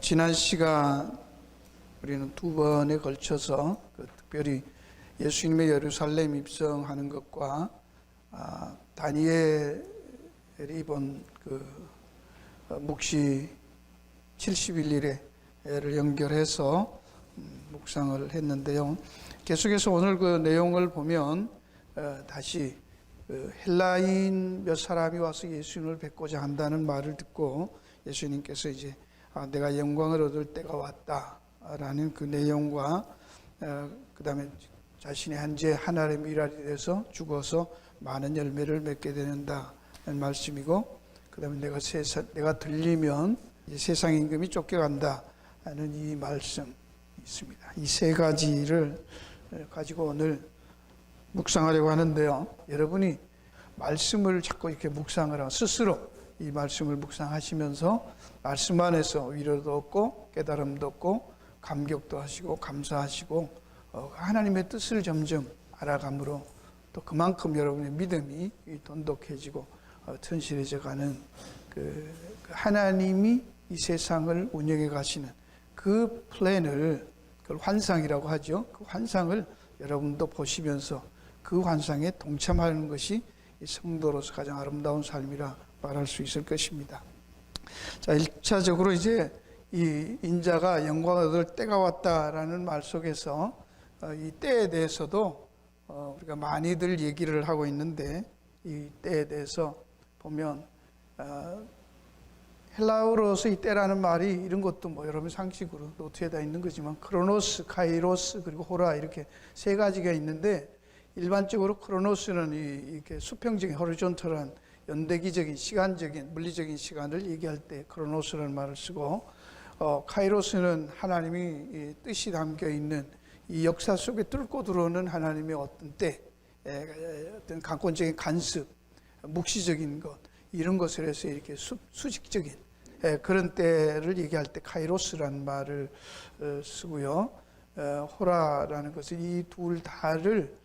지난 시간 우리는 두 번에 걸쳐서 특별히 예수님의 예루살렘 입성하는 것과 다니엘이 입은 묵시 71일에를 연결해서 묵상을 했는데요. 계속해서 오늘 그 내용을 보면 다시 헬라인 몇 사람이 와서 예수님을 뵙고자 한다는 말을 듣고 예수님께서 이제 내가 영광을 얻을 때가 왔다라는 그 내용과 그 다음에 자신의 한제 하나의 미랄이 돼서 죽어서 많은 열매를 맺게 된다는 말씀이고, 그 다음에 내가 들리면 세상 임금이 쫓겨간다는 이 말씀 있습니다. 이 세 가지를 가지고 오늘 묵상하려고 하는데요. 여러분이 말씀을 자꾸 이렇게 묵상을 하고 스스로 이 말씀을 묵상하시면서 말씀 안에서 위로도 얻고 깨달음도 얻고 감격도 하시고 감사하시고 하나님의 뜻을 점점 알아감으로 또 그만큼 여러분의 믿음이 돈독해지고 튼실해져 가는 그 하나님이 이 세상을 운영해 가시는 그 플랜을, 그걸 환상이라고 하죠. 그 환상을 여러분도 보시면서 그 환상에 동참하는 것이 이 성도로서 가장 아름다운 삶이라 말할 수 있을 것입니다. 자, 1차적으로 이제 이 인자가 영광을 얻을 때가 왔다라는 말 속에서 이 때에 대해서도 우리가 많이들 얘기를 하고 있는데, 이 때에 대해서 보면 헬라어로서 이 때라는 말이 이런 것도 여러분 상식으로 노트에다 있는 거지만 크로노스, 카이로스, 그리고 호라 이렇게 세 가지가 있는데, 일반적으로 크로노스는 이렇게 수평적인 호리존털한 연대기적인 시간적인 물리적인 시간을 얘기할 때 크로노스라는 말을 쓰고, 카이로스는 하나님이 뜻이 담겨 있는 이 역사 속에 뚫고 들어오는 하나님의 어떤 때, 어떤 강권적인 간섭, 묵시적인 것, 이런 것을 해서 이렇게 수직적인 그런 때를 얘기할 때 카이로스라는 말을 쓰고요. 호라라는 것은 이 둘 다를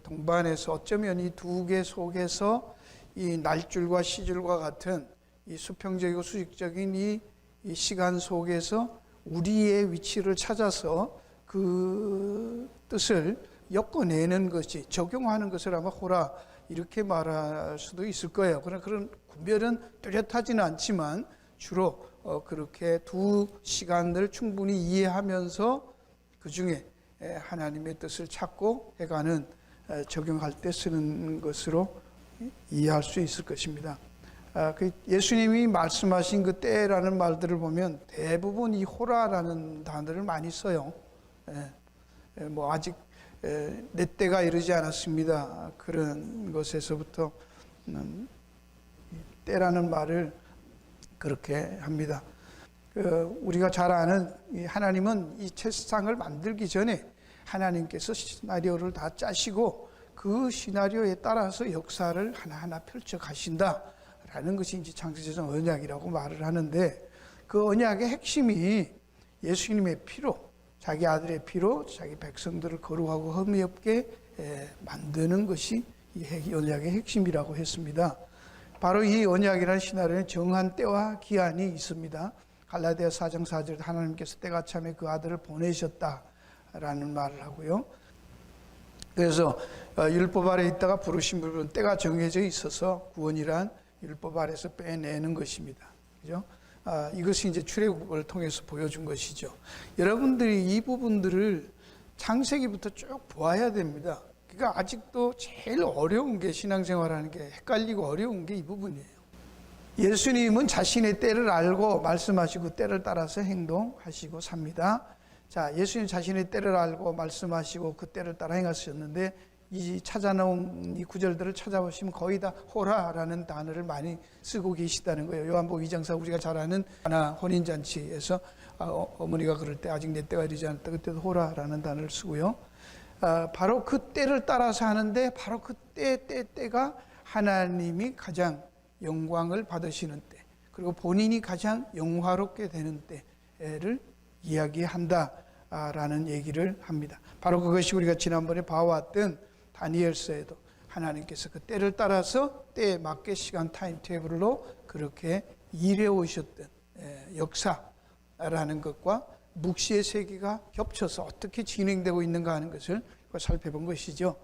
동반해서 어쩌면 이 두 개 속에서 이 날줄과 시줄과 같은 이 수평적이고 수직적인 이 시간 속에서 우리의 위치를 찾아서 그 뜻을 엮어내는 것이, 적용하는 것을 아마 호라 이렇게 말할 수도 있을 거예요. 그러나 그런 구별은 뚜렷하지는 않지만 주로 그렇게 두 시간을 충분히 이해하면서 그 중에 하나님의 뜻을 찾고 해가는, 적용할 때 쓰는 것으로 이해할 수 있을 것입니다. 예수님이 말씀하신 그 때라는 말들을 보면 대부분 이 호라라는 단어를 많이 써요. 아직 내 때가 이르지 않았습니다. 그런 것에서부터 때라는 말을 그렇게 합니다. 우리가 잘 아는 하나님은 이 세상을 만들기 전에 하나님께서 시나리오를 다 짜시고 그 시나리오에 따라서 역사를 하나하나 펼쳐 가신다라는 것이 이제 창세전 언약이라고 말을 하는데, 그 언약의 핵심이 예수님의 피로, 자기 아들의 피로 자기 백성들을 거룩하고 흠이 없게 만드는 것이 이 언약의 핵심이라고 했습니다. 바로 이 언약이라는 시나리오는 정한 때와 기한이 있습니다. 갈라디아 4장 4절에 하나님께서 때가 참에 그 아들을 보내셨다라는 말을 하고요. 그래서 율법 아래 있다가 부르신 부분, 때가 정해져 있어서 구원이란 율법 아래서 빼내는 것입니다. 그죠? 이것이 이제 출애굽을 통해서 보여준 것이죠. 여러분들이 이 부분들을 창세기부터 쭉 보아야 됩니다. 그러니까 아직도 제일 어려운 게, 신앙생활하는 게 헷갈리고 어려운 게 이 부분이에요. 예수님은 자신의 때를 알고 말씀하시고 때를 따라서 행동하시고 삽니다. 자, 예수님 자신의 때를 알고 말씀하시고 그 때를 따라 행하셨는데, 이 찾아놓은 이 구절들을 찾아보시면 거의 다 호라라는 단어를 많이 쓰고 계시다는 거예요. 요한복음 2장사 우리가 잘 아는 하나 혼인잔치에서 어머니가 그럴 때 아직 내 때가 이르지 않았다, 그때도 호라라는 단어를 쓰고요. 바로 그 때를 따라서 하는데, 바로 그 때가 하나님이 가장 영광을 받으시는 때, 그리고 본인이 가장 영화롭게 되는 때를 이야기한다라는 얘기를 합니다. 바로 그것이 우리가 지난번에 봐왔던 다니엘서에도 하나님께서 그 때를 따라서 때에 맞게 시간 타임테이블로 그렇게 일해 오셨던 역사, 라는 것과 묵시의 세계가 겹쳐서 어떻게 진행되고 있는가 하는 것을 살펴본 것이죠.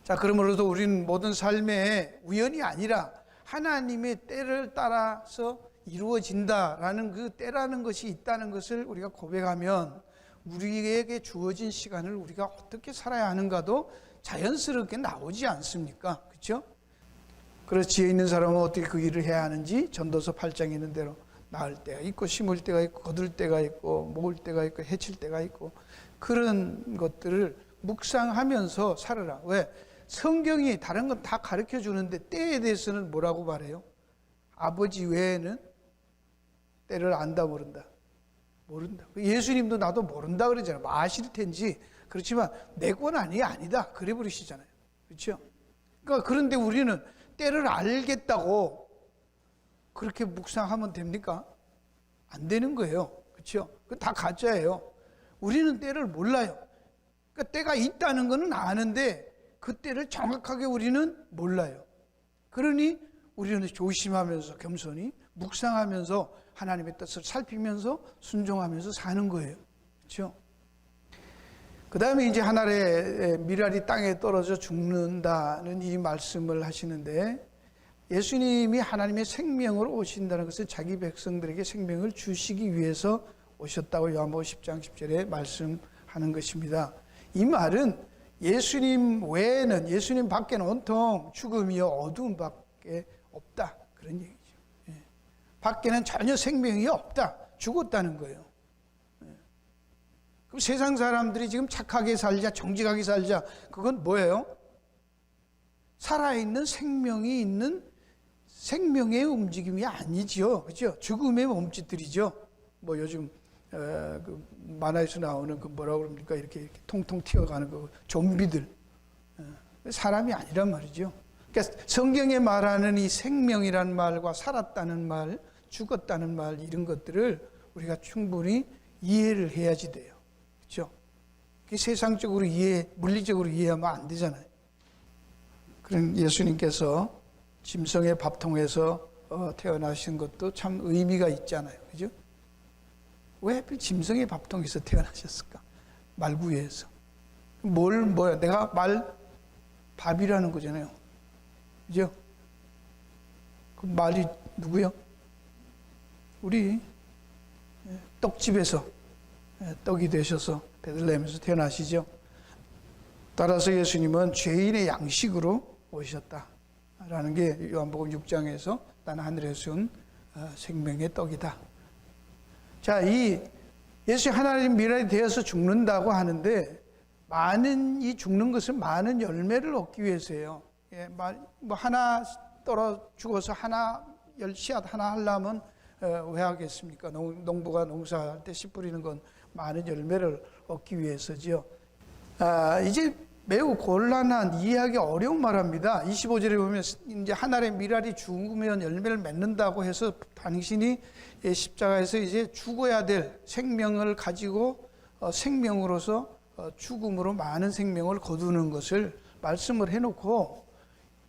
자, 그러므로도 우리는 모든 삶에 우연이 아니라 하나님의 때를 따라서 이루어진다라는 그 때라는 것이 있다는 것을 우리가 고백하면 우리에게 주어진 시간을 우리가 어떻게 살아야 하는가도 자연스럽게 나오지 않습니까? 그렇죠? 그래서 지혜 있는 사람은 어떻게 그 일을 해야 하는지 전도서 8장에 있는 대로 낳을 때가 있고 심을 때가 있고 거둘 때가 있고 모을 때가 있고 해칠 때가 있고 그런 것들을 묵상하면서 살아라. 왜? 성경이 다른 건 다 가르쳐 주는데 때에 대해서는 뭐라고 말해요? 아버지 외에는 때를 안다 모른다. 모른다. 예수님도 나도 모른다 그러잖아요. 뭐 아실 텐지. 그렇지만 내 건 아니다. 그래 버리시잖아요. 그렇죠? 그러니까 그런데 우리는 때를 알겠다고 그렇게 묵상하면 됩니까? 안 되는 거예요. 그렇죠? 그건 다 가짜예요. 우리는 때를 몰라요. 그러니까 때가 있다는 것은 아는데 그 때를 정확하게 우리는 몰라요. 그러니 우리는 조심하면서 겸손히 묵상하면서 하나님의 뜻을 살피면서 순종하면서 사는 거예요. 그렇죠? 그 다음에 이제 하늘의 밀알이 땅에 떨어져 죽는다는 이 말씀을 하시는데 예수님이 하나님의 생명으로 오신다는 것은 자기 백성들에게 생명을 주시기 위해서 오셨다고 요한복음 10장 10절에 말씀하는 것입니다. 이 말은 예수님 외에는 예수님 밖에는 온통 죽음이요 어두움밖에 없다 그런 얘기죠. 밖에는 전혀 생명이 없다. 죽었다는 거예요. 그럼 세상 사람들이 지금 착하게 살자, 정직하게 살자, 그건 뭐예요? 살아있는 생명이 있는 생명의 움직임이 아니죠. 그죠? 죽음의 몸짓들이죠. 뭐 요즘 그 만화에서 나오는 그 뭐라고 그럽니까? 이렇게 통통 튀어가는 그 좀비들. 사람이 아니란 말이죠. 그러니까 성경에 말하는 이 생명이란 말과 살았다는 말, 죽었다는 말 이런 것들을 우리가 충분히 이해를 해야지 돼요. 그렇죠? 세상적으로 물리적으로 이해하면 안 되잖아요. 그런 예수님께서 짐승의 밥통에서 태어나신 것도 참 의미가 있잖아요. 그죠? 왜 하필 짐승의 밥통에서 태어나셨을까? 말구유에서. 뭐야? 내가 밥이라는 거잖아요. 그죠? 그 말이 누구요? 우리 떡집에서 떡이 되셔서 베들레헴에서 태어나시죠. 따라서 예수님은 죄인의 양식으로 오셨다라는 게 요한복음 6장에서 나는 하늘에서 온 생명의 떡이다. 자, 이 예수 하나님 밀알이 되어서 죽는다고 하는데 이 죽는 것은 많은 열매를 얻기 위해서예요. 뭐 하나 죽어서 씨앗 하나 하려면 왜 하겠습니까? 농부가 농사할 때 씨 뿌리는 건 많은 열매를 얻기 위해서지요. 이제 매우 곤란한 이해하기 어려운 말합니다. 25절에 보면 이제 하늘의 밀알이 죽으면 열매를 맺는다고 해서 당신이 십자가에서 이제 죽어야 될 생명을 가지고 생명으로서 죽음으로 많은 생명을 거두는 것을 말씀을 해놓고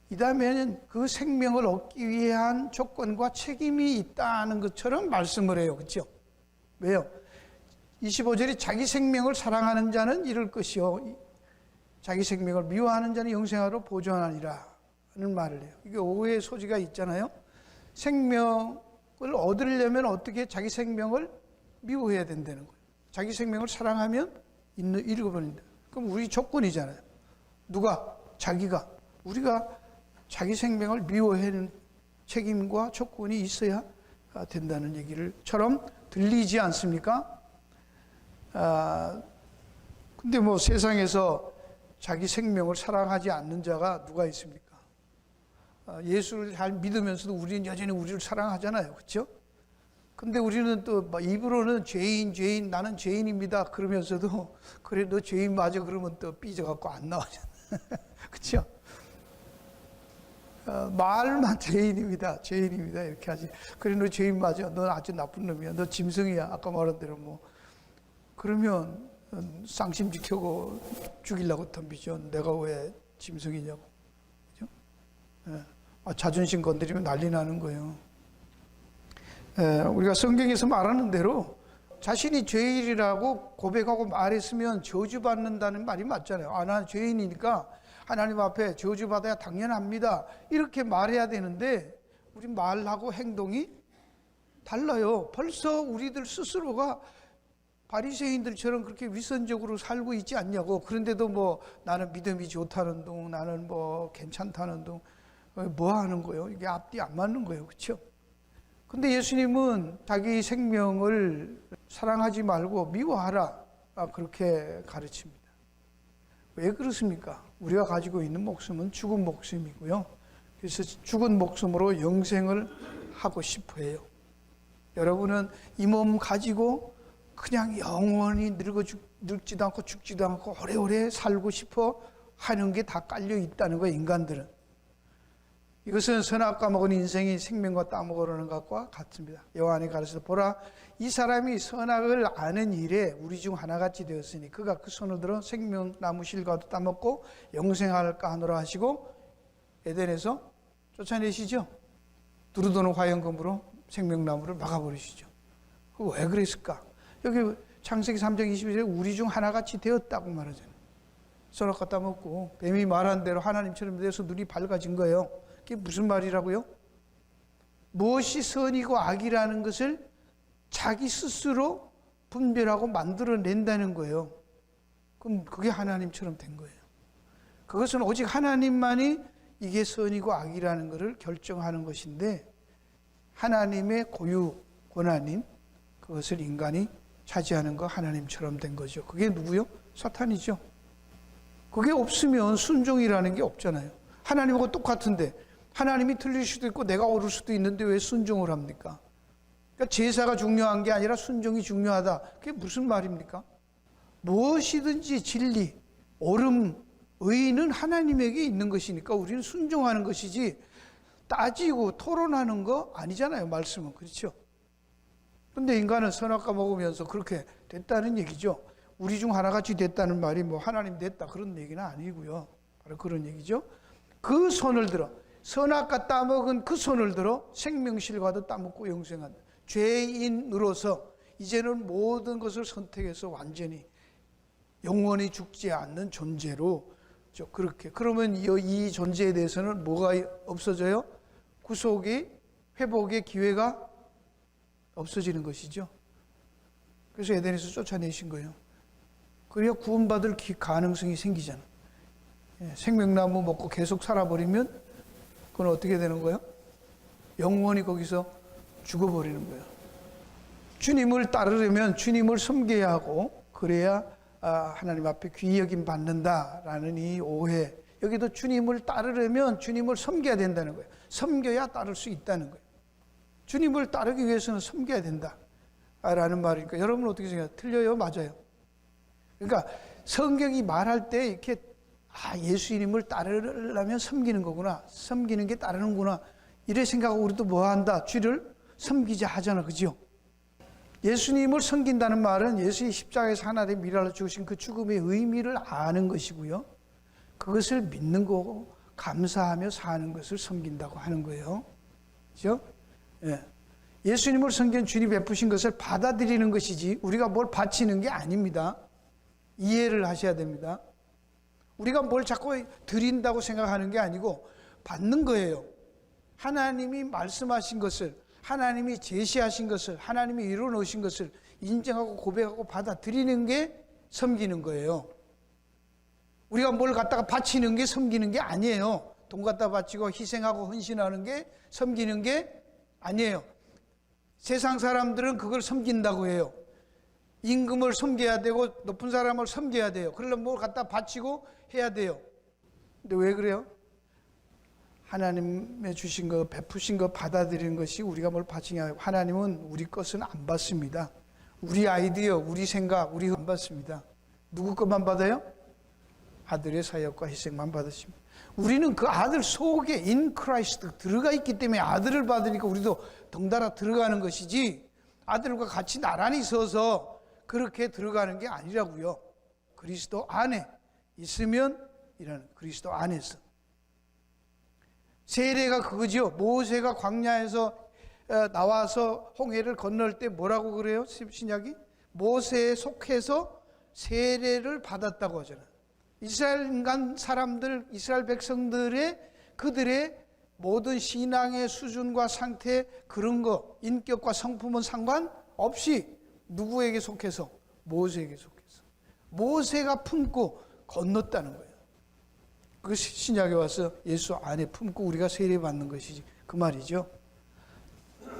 이 다음에는 그 생명을 얻기 위한 조건과 책임이 있다는 것처럼 말씀을 해요. 그렇죠? 왜요? 25절이 자기 생명을 사랑하는 자는 잃을 것이요 자기 생명을 미워하는 자는 영생하로 보존하리라 하는 말을 해요. 이게 오해의 소지가 있잖아요. 생명을 얻으려면 어떻게 자기 생명을 미워해야 된다는 거예요. 자기 생명을 사랑하면 잃어버린다. 그럼 우리 조건이잖아요. 누가? 자기가. 우리가 자기 생명을 미워하는 책임과 조건이 있어야 된다는 얘기를처럼 들리지 않습니까? 근데 뭐 세상에서 자기 생명을 사랑하지 않는 자가 누가 있습니까? 예수를 잘 믿으면서도 우리는 여전히 우리를 사랑하잖아요. 그렇죠? 근데 우리는 또 입으로는 죄인 나는 죄인입니다 그러면서도 그래 너 죄인 맞아 그러면 또 삐져갖고 안 나오잖아요. 그렇죠? 말만 죄인입니다 이렇게 하지. 그래 너 죄인 맞아 너 아주 나쁜 놈이야 너 짐승이야 아까 말한 대로 뭐 그러면 쌍심 지켜고 죽이려고 덤비죠. 내가 왜 짐승이냐고. 그죠? 자존심 건드리면 난리 나는 거예요. 우리가 성경에서 말하는 대로 자신이 죄인이라고 고백하고 말했으면 저주받는다는 말이 맞잖아요. 나는 죄인이니까 하나님 앞에 저주받아야 당연합니다. 이렇게 말해야 되는데 우리 말하고 행동이 달라요. 벌써 우리들 스스로가 바리새인들처럼 그렇게 위선적으로 살고 있지 않냐고. 그런데도 뭐 나는 믿음이 좋다는 둥, 나는 뭐 괜찮다는 둥, 뭐 하는 거예요? 이게 앞뒤 안 맞는 거예요. 그렇죠? 근데 예수님은 자기 생명을 사랑하지 말고 미워하라, 그렇게 가르칩니다. 왜 그렇습니까? 우리가 가지고 있는 목숨은 죽은 목숨이고요. 그래서 죽은 목숨으로 영생을 하고 싶어 해요. 여러분은 이 몸 가지고 그냥 영원히 늙지도 않고 죽지도 않고 오래오래 살고 싶어 하는 게 다 깔려 있다는 거예요, 인간들은. 이것은 선악과 먹은 인생이 생명과 따먹으려는 것과 같습니다. 요한이 가르쳐 보라, 이 사람이 선악을 아는 일에 우리 중 하나같이 되었으니 그가 그 손을 들어 생명나무 실과도 따먹고 영생할까 하노라 하시고 에덴에서 쫓아내시죠. 두루도는 화염검으로 생명나무를 막아버리시죠. 그거 왜 그랬을까? 여기 창세기 3장 21절에 우리 중 하나같이 되었다고 말하잖아요. 선악과 따먹고 뱀이 말한 대로 하나님처럼 돼서 눈이 밝아진 거예요. 그게 무슨 말이라고요? 무엇이 선이고 악이라는 것을 자기 스스로 분별하고 만들어낸다는 거예요. 그럼 그게 하나님처럼 된 거예요. 그것은 오직 하나님만이 이게 선이고 악이라는 것을 결정하는 것인데 하나님의 고유 권한인 그것을 인간이 차지하는 거 하나님처럼 된 거죠. 그게 누구요? 사탄이죠. 그게 없으면 순종이라는 게 없잖아요. 하나님하고 똑같은데 하나님이 틀릴 수도 있고 내가 옳을 수도 있는데 왜 순종을 합니까? 그러니까 제사가 중요한 게 아니라 순종이 중요하다. 그게 무슨 말입니까? 무엇이든지 진리, 옳음, 의는 하나님에게 있는 것이니까 우리는 순종하는 것이지 따지고 토론하는 거 아니잖아요. 말씀은. 그렇죠? 근데 인간은 선악과 먹으면서 그렇게 됐다는 얘기죠. 우리 중 하나같이 됐다는 말이 뭐 하나님 됐다 그런 얘기는 아니고요. 바로 그런 얘기죠. 그 손을 들어 선악과 따먹은 그 손을 들어 생명실과도 따먹고 영생한다. 죄인으로서 이제는 모든 것을 선택해서 완전히 영원히 죽지 않는 존재로 그렇게. 그러면 이 존재에 대해서는 뭐가 없어져요? 구속이, 회복의 기회가 없어지는 것이죠. 그래서 에덴에서 쫓아내신 거예요. 그래야 구원받을 가능성이 생기잖아. 생명나무 먹고 계속 살아버리면 그건 어떻게 되는 거예요? 영원히 거기서 죽어버리는 거예요. 주님을 따르려면 주님을 섬겨야 하고 그래야 하나님 앞에 귀히 여김 받는다라는 이 오해. 여기도 주님을 따르려면 주님을 섬겨야 된다는 거예요. 섬겨야 따를 수 있다는 거예요. 주님을 따르기 위해서는 섬겨야 된다라는 말이니까 여러분 어떻게 생각해요? 틀려요? 맞아요? 그러니까 성경이 말할 때 이렇게 예수님을 따르려면 섬기는 거구나. 섬기는 게 따르는구나. 이래 생각하고 우리도 뭐 한다? 주를 섬기자 하잖아. 그죠? 예수님을 섬긴다는 말은 예수의 십자가에서 하나 된 미랄로 죽으신 그 죽음의 의미를 아는 것이고요. 그것을 믿는 거고 감사하며 사는 것을 섬긴다고 하는 거예요. 그죠? 예. 예수님을 섬긴 주님이 베푸신 것을 받아들이는 것이지 우리가 뭘 바치는 게 아닙니다. 이해를 하셔야 됩니다. 우리가 뭘 자꾸 드린다고 생각하는 게 아니고 받는 거예요. 하나님이 말씀하신 것을, 하나님이 제시하신 것을, 하나님이 이루어놓으신 것을 인정하고 고백하고 받아들이는 게 섬기는 거예요. 우리가 뭘 갖다가 바치는 게 섬기는 게 아니에요. 돈 갖다 바치고 희생하고 헌신하는 게 섬기는 게 아니에요. 세상 사람들은 그걸 섬긴다고 해요. 임금을 섬겨야 되고 높은 사람을 섬겨야 돼요. 그러려면 뭘 갖다 바치고 해야 돼요. 근데 왜 그래요? 하나님의 주신 거, 베푸신 거 받아들이는 것이 우리가 뭘 바치냐. 하나님은 우리 것은 안 받습니다. 우리 아이디어, 우리 생각, 우리 안 받습니다. 누구 것만 받아요? 아들의 사역과 희생만 받으십니다. 우리는 그 아들 속에 in Christ 들어가 있기 때문에 아들을 받으니까 우리도 덩달아 들어가는 것이지 아들과 같이 나란히 서서 그렇게 들어가는 게 아니라고요. 그리스도 안에 있으면 이라는 그리스도 안에서. 세례가 그거죠. 모세가 광야에서 나와서 홍해를 건널 때 뭐라고 그래요? 신약이? 모세에 속해서 세례를 받았다고 하잖아요. 이스라엘 인간 사람들, 이스라엘 백성들의 그들의 모든 신앙의 수준과 상태, 그런 거, 인격과 성품은 상관없이 누구에게 속해서? 모세에게 속해서. 모세가 품고 건넜다는 거예요. 그것이 신약에 와서 예수 안에 품고 우리가 세례받는 것이지, 그 말이죠.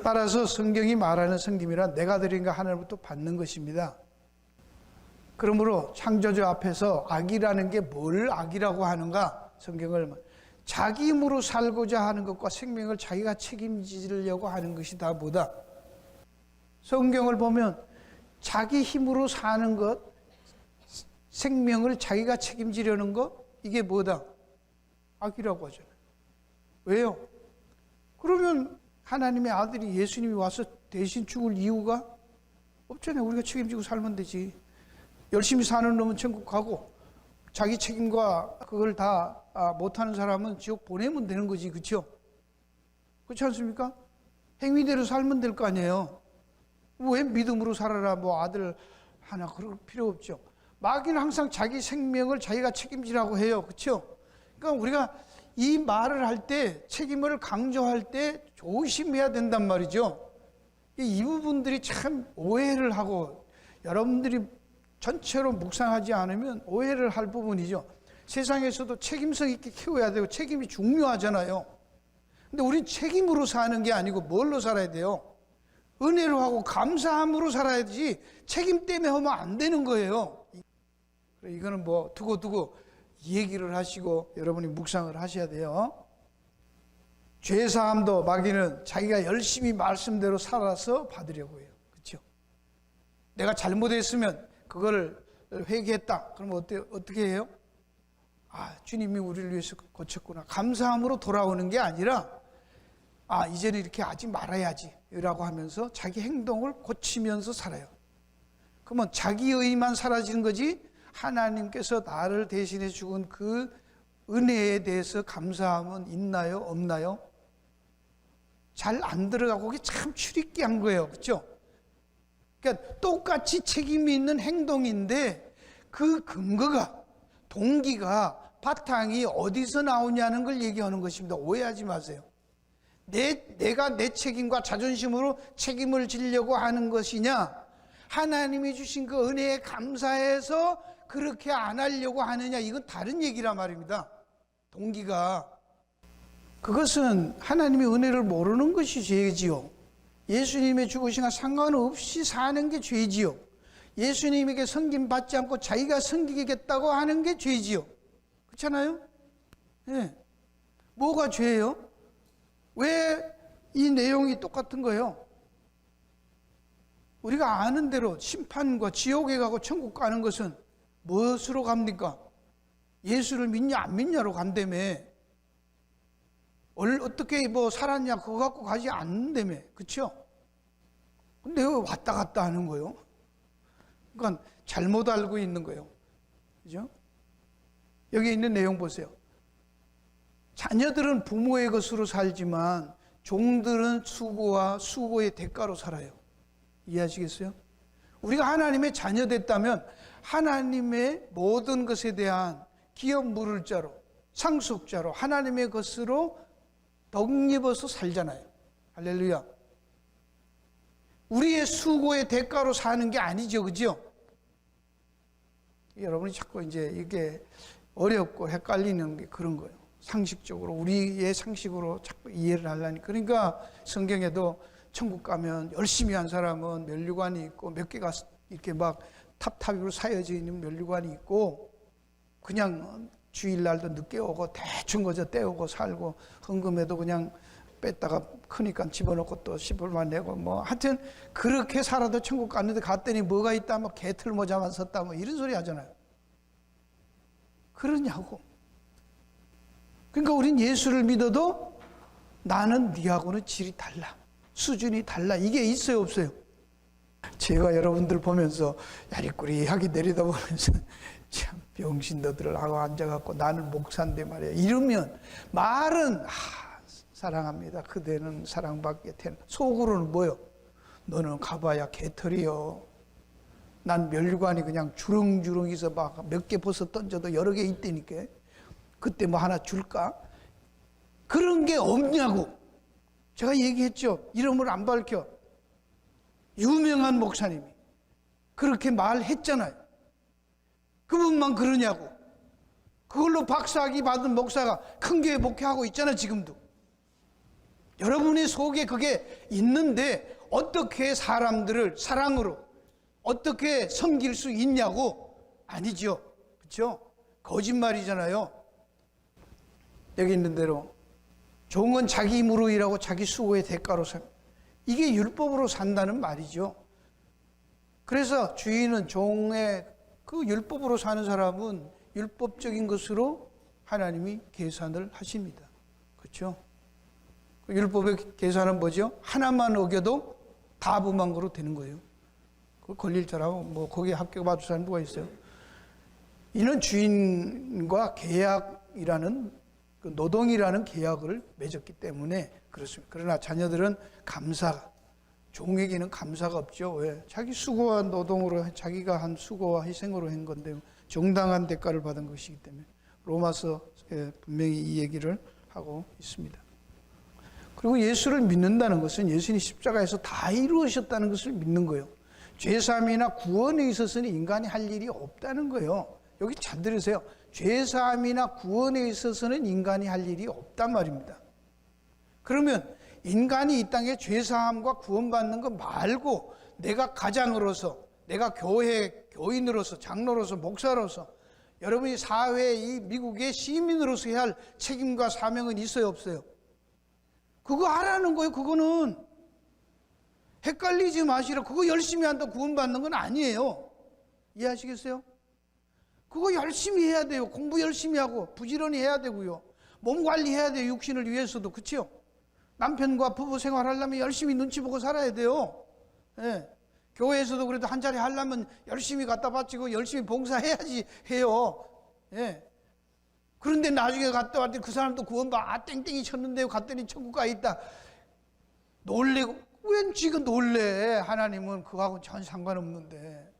따라서 성경이 말하는 섬김이란 내가 드린 거 하나님부터 받는 것입니다. 그러므로 창조주 앞에서 악이라는 게 뭘 악이라고 하는가? 성경을 자기 힘으로 살고자 하는 것과 생명을 자기가 책임지려고 하는 것이다 보다. 성경을 보면 자기 힘으로 사는 것, 생명을 자기가 책임지려는 것, 이게 뭐다? 악이라고 하잖아요. 왜요? 그러면 하나님의 아들이 예수님이 와서 대신 죽을 이유가 없잖아요. 우리가 책임지고 살면 되지. 열심히 사는 놈은 천국 가고 자기 책임과 그걸 다 못하는 사람은 지옥 보내면 되는 거지. 그렇죠? 그렇지 않습니까? 행위대로 살면 될 거 아니에요. 왜 믿음으로 살아라 뭐 아들 하나 그럴 필요 없죠. 마귀는 항상 자기 생명을 자기가 책임지라고 해요. 그렇죠? 그러니까 우리가 이 말을 할 때, 책임을 강조할 때 조심해야 된단 말이죠. 이 부분들이 참 오해를 하고 여러분들이 전체로 묵상하지 않으면 오해를 할 부분이죠. 세상에서도 책임성 있게 키워야 되고 책임이 중요하잖아요. 근데 우린 책임으로 사는 게 아니고 뭘로 살아야 돼요? 은혜로 하고 감사함으로 살아야지 책임 때문에 하면 안 되는 거예요. 이거는 뭐 두고두고 얘기를 하시고 여러분이 묵상을 하셔야 돼요. 죄사함도 마귀는 자기가 열심히 말씀대로 살아서 받으려고 해요. 그렇죠? 내가 잘못했으면 그거를 회개했다. 그러면 어떻게 해요? 주님이 우리를 위해서 고쳤구나. 감사함으로 돌아오는 게 아니라 이제는 이렇게 하지 말아야지 라고 하면서 자기 행동을 고치면서 살아요. 그러면 자기의만 사라지는 거지 하나님께서 나를 대신해 죽은 그 은혜에 대해서 감사함은 있나요? 없나요? 잘 안 들어가고 그게 참 출입기한 거예요. 그렇죠? 그러니까 똑같이 책임이 있는 행동인데 그 근거가, 동기가, 바탕이 어디서 나오냐는 걸 얘기하는 것입니다. 오해하지 마세요. 내가 내 책임과 자존심으로 책임을 지려고 하는 것이냐, 하나님이 주신 그 은혜에 감사해서 그렇게 안 하려고 하느냐, 이건 다른 얘기란 말입니다. 동기가. 그것은 하나님의 은혜를 모르는 것이 죄지요. 예수님의 죽으심과 상관없이 사는 게 죄지요. 예수님에게 섬김받지 않고 자기가 섬기겠다고 하는 게 죄지요. 그렇잖아요? 네. 뭐가 죄예요? 왜 이 내용이 똑같은 거예요? 우리가 아는 대로 심판과 지옥에 가고 천국 가는 것은 무엇으로 갑니까? 예수를 믿냐 안 믿냐로 간다며. 어떻게 뭐 살았냐 그거 갖고 가지 않는다며. 그렇죠? 근데 왜 왔다 갔다 하는 거예요? 그러니까 잘못 알고 있는 거예요. 그죠? 여기 있는 내용 보세요. 자녀들은 부모의 것으로 살지만 종들은 수고와 수고의 대가로 살아요. 이해하시겠어요? 우리가 하나님의 자녀 됐다면 하나님의 모든 것에 대한 기업 물을 자로, 상속자로 하나님의 것으로 덕입어서 살잖아요. 할렐루야. 우리의 수고의 대가로 사는 게 아니죠. 그죠? 여러분이 자꾸 이제 이게 어렵고 헷갈리는 게 그런 거예요. 상식적으로, 우리의 상식으로 자꾸 이해를 하려니. 그러니까 성경에도 천국 가면 열심히 한 사람은 면류관이 있고 몇 개가 이렇게 막 탑탑으로 사여져 있는 면류관이 있고, 그냥 주일날도 늦게 오고 대충 거저 떼오고 살고, 헌금에도 그냥 뺐다가 크니까 집어넣고 또 10불만 내고, 뭐 하여튼 그렇게 살아도 천국 갔는데 갔더니 뭐가 있다, 뭐 개틀 모자만 섰다, 뭐 이런 소리 하잖아요. 그러냐고. 그러니까 우린 예수를 믿어도 나는 네하고는 질이 달라, 수준이 달라, 이게 있어요 없어요? 제가 여러분들 보면서 야리꾸리하게 내려다보면서 참 병신들을 하고 앉아갖고 나는 목사인데 말이야 이러면 말은 사랑합니다, 그대는 사랑받게 되는, 속으로는 뭐요? 너는 가봐야 개털이요. 난 멸관이 그냥 주렁주렁해서 막 몇 개 벌써 던져도 여러 개 있다니까. 그때 뭐 하나 줄까? 그런 게 없냐고. 제가 얘기했죠. 이름을 안 밝혀. 유명한 목사님이 그렇게 말했잖아요. 그분만 그러냐고. 그걸로 박사학위 받은 목사가 큰 교회 목회하고 있잖아요. 지금도. 여러분의 속에 그게 있는데 어떻게 사람들을 사랑으로 어떻게 섬길 수 있냐고. 아니죠. 그렇죠? 거짓말이잖아요. 여기 있는 대로 종은 자기 힘으로 일하고 자기 수고의 대가로 산. 이게 율법으로 산다는 말이죠. 그래서 주인은 종의 그 율법으로 사는 사람은 율법적인 것으로 하나님이 계산을 하십니다. 그렇죠? 율법의 계산은 뭐죠? 하나만 어겨도 다 범한 거로 되는 거예요. 그 걸릴 자라고 뭐 거기에 합격 받을 사람 누가 있어요? 이는 주인과 계약이라는 그 노동이라는 계약을 맺었기 때문에 그렇습니다. 그러나 자녀들은 감사, 종에게는 감사가 없죠. 왜? 자기 수고와 노동으로 자기가 한 수고와 희생으로 한 건데 정당한 대가를 받은 것이기 때문에 로마서에 분명히 이 얘기를 하고 있습니다. 그리고 예수를 믿는다는 것은 예수님이 십자가에서 다 이루으셨다는 것을 믿는 거예요. 죄사함이나 구원에 있어서는 인간이 할 일이 없다는 거예요. 여기 잘 들으세요. 죄사함이나 구원에 있어서는 인간이 할 일이 없단 말입니다. 그러면 인간이 이 땅에 죄사함과 구원받는 것 말고 내가 가장으로서, 내가 교회 교인으로서, 장로로서, 목사로서, 여러분이 사회 이 미국의 시민으로서 해야 할 책임과 사명은 있어요, 없어요? 그거 하라는 거예요. 그거는 헷갈리지 마시라. 그거 열심히 한다고 구원받는 건 아니에요. 이해하시겠어요? 그거 열심히 해야 돼요. 공부 열심히 하고 부지런히 해야 되고요. 몸 관리해야 돼요. 육신을 위해서도. 그렇죠? 남편과 부부 생활하려면 열심히 눈치 보고 살아야 돼요. 예. 교회에서도 그래도 한 자리 하려면 열심히 갖다 바치고 열심히 봉사해야지 해요. 예. 그런데 나중에 갔다 왔더니 그 사람도 구원받아 땡땡이 쳤는데 갔더니 천국 가 있다. 놀래고 웬 지금 놀래. 하나님은 그거하고는 전혀 상관없는데.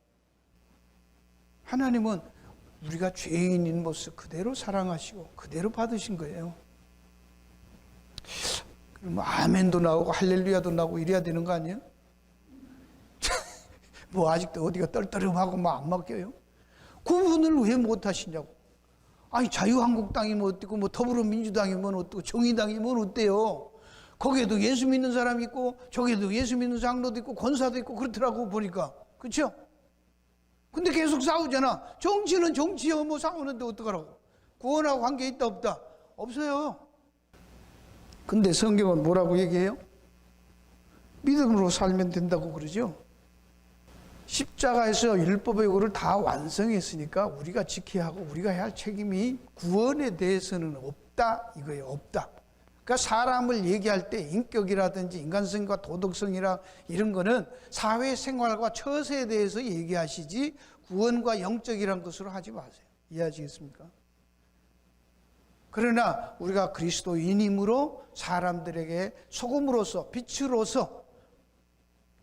하나님은 우리가 죄인인 모습 그대로 사랑하시고 그대로 받으신 거예요. 그럼 아멘도 나오고 할렐루야도 나오고 이래야 되는 거 아니에요? 뭐 아직도 어디가 떨떠름하고 뭐 안 맡겨요? 구분을 왜 못하시냐고. 아니 자유한국당이면 어때고 뭐 더불어민주당이면 어때고 정의당이면 어때요? 거기에도 예수 믿는 사람이 있고 저기에도 예수 믿는 장로도 있고 권사도 있고 그렇더라고 보니까. 그렇죠? 근데 계속 싸우잖아. 정치는 정치요. 뭐 싸우는데 어떡하라고. 구원하고 관계 있다 없다? 없어요. 근데 성경은 뭐라고 얘기해요? 믿음으로 살면 된다고 그러죠. 십자가에서 율법의 요구를 다 완성했으니까 우리가 지켜야 하고 우리가 해야 할 책임이 구원에 대해서는 없다 이거예요. 없다. 그러니까 사람을 얘기할 때 인격이라든지 인간성과 도덕성이라 이런 거는 사회생활과 처세에 대해서 얘기하시지 구원과 영적이란 것으로 하지 마세요. 이해하시겠습니까? 그러나 우리가 그리스도인임으로 사람들에게 소금으로서 빛으로서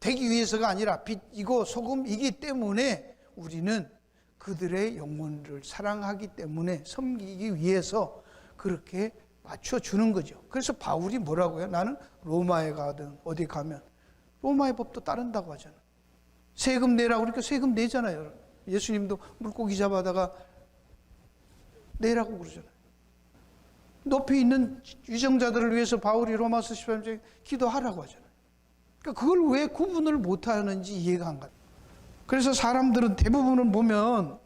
되기 위해서가 아니라 빛이고 소금이기 때문에 우리는 그들의 영혼을 사랑하기 때문에 섬기기 위해서 그렇게 맞춰주는 거죠. 그래서 바울이 뭐라고 해요? 나는 로마에 가든 어디 가면 로마의 법도 따른다고 하잖아요. 세금 내라고 그러니까 세금 내잖아요. 예수님도 물고기 잡아다가 내라고 그러잖아요. 높이 있는 위정자들을 위해서 바울이 로마서 13장에 기도하라고 하잖아요. 그러니까 그걸 왜 구분을 못하는지 이해가 안 가요. 그래서 사람들은 대부분은 보면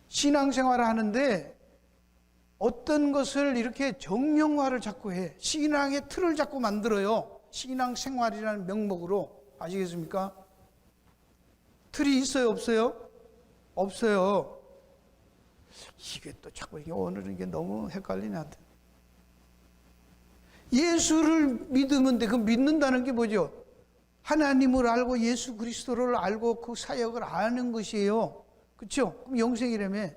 신앙생활을 하는데 어떤 것을 이렇게 정형화를 자꾸 해. 신앙의 틀을 자꾸 만들어요. 신앙생활이라는 명목으로. 아시겠습니까? 틀이 있어요? 없어요? 없어요. 이게 또 자꾸 오늘은 이게 너무 헷갈리네. 예수를 믿으면 돼. 그 믿는다는 게 뭐죠? 하나님을 알고 예수 그리스도를 알고 그 사역을 아는 것이에요. 그렇죠? 그럼 영생이라며.